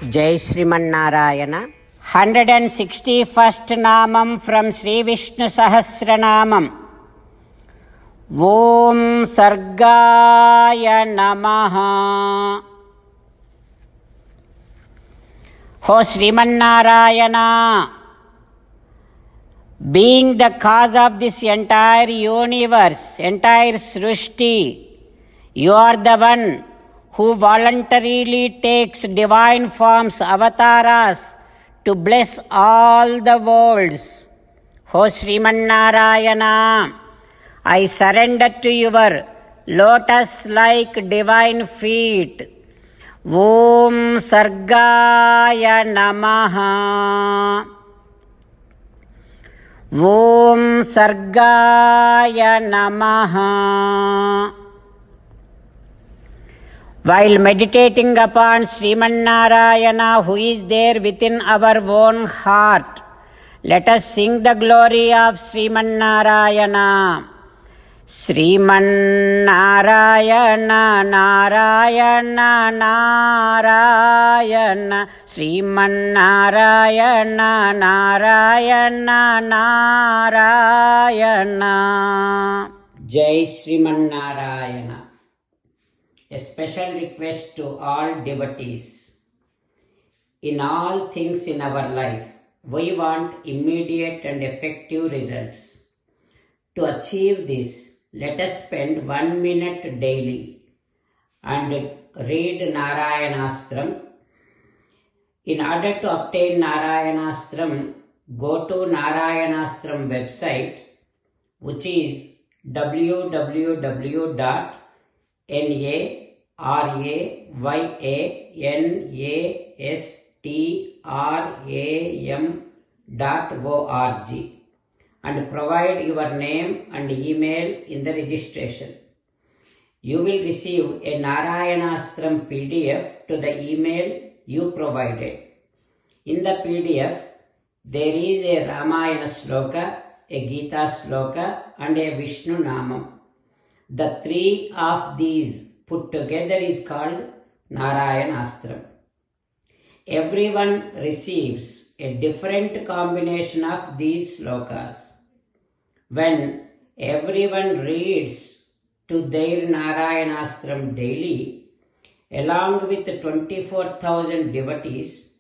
Jai Srimanarayana. 161st Namam from Sri Vishnu Sahasranamam. Om Sargaya Namaha. Ho Srimanarayana, being the cause of this entire universe, entire Srishti, you are the one who voluntarily takes divine forms, avataras, to bless all the worlds. O Srimanarayana, I surrender to your lotus-like divine feet. Om Sargaya Namaha. Om Sargaya Namaha. While meditating upon Srimanarayana, who is there within our own heart, let us sing the glory of Srimanarayana. Srimanarayana, Narayana, Narayana, Srimanarayana, Narayana, Narayana. Jai Srimanarayana. A special request to all devotees. In all things in our life, we want immediate and effective results. To achieve this, let us spend 1 minute daily and read Narayanastram. In order to obtain Narayanastram, go to Narayanastram website, which is www.narayanastram.org and provide your name and email in the registration. You will receive a Narayanastram PDF to the email you provided. In the PDF, there is a Ramayana Sloka, a Gita Sloka and a Vishnu Namam. The three of these put together is called Narayanastram. Everyone receives a different combination of these slokas. When everyone reads to their Narayanastram daily, along with 24,000 devotees,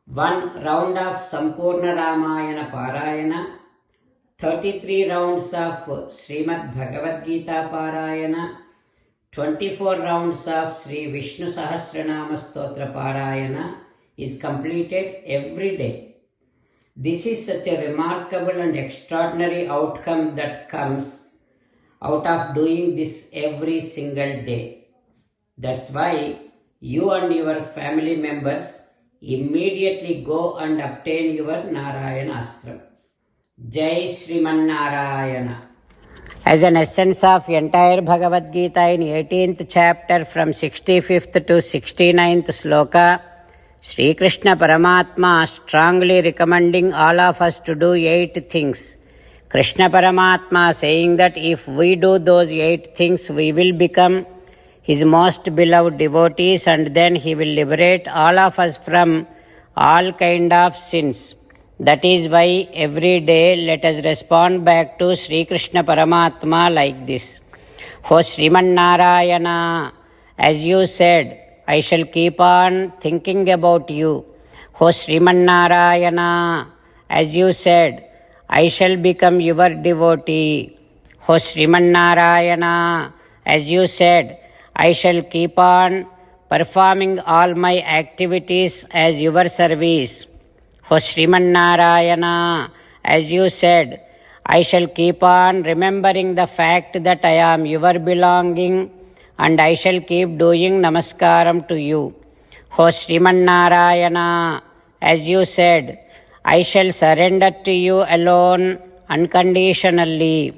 one round of Sampurna Ramayana Parayana, 33 rounds of Srimad Bhagavad Gita Parayana, 24 rounds of Sri Vishnu Sahasranama Stotra Parayana is completed every day. This is such a remarkable and extraordinary outcome that comes out of doing this every single day. That's why you and your family members immediately go and obtain your Narayanastram. Jai Srimanarayana. As an essence of entire Bhagavad Gita in 18th chapter from 65th to 69th sloka, Sri Krishna Paramatma strongly recommending all of us to do 8 things. Krishna Paramatma saying that if we do those 8 things, we will become his most beloved devotees and then he will liberate all of us from all kind of sins. That is why every day let us respond back to Sri Krishna Paramatma like this. O Srimanarayana, as you said, I shall keep on thinking about you. O Srimanarayana, as you said, I shall become your devotee. O Srimanarayana, as you said, I shall keep on performing all my activities as your service. O Srimanarayana, as you said, I shall keep on remembering the fact that I am your belonging and I shall keep doing namaskaram to you. O Srimanarayana, as you said, I shall surrender to you alone unconditionally.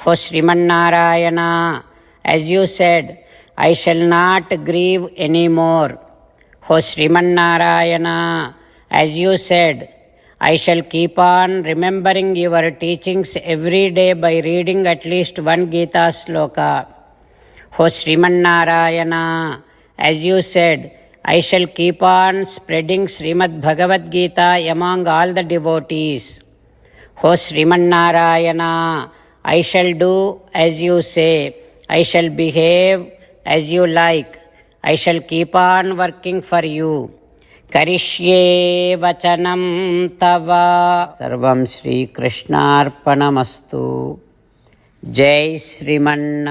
O Srimanarayana, as you said, I shall not grieve anymore. O Srimanarayana, as you said, I shall keep on remembering your teachings every day by reading at least one Gita sloka. O Srimanarayana, as you said, I shall keep on spreading Srimad Bhagavad Gita among all the devotees. O Sriman I shall do as you say. I shall behave as you like. I shall keep on working for you. Karishye vachanam tava. Sarvam Shri Krishnarpanamastu. Jai Sriman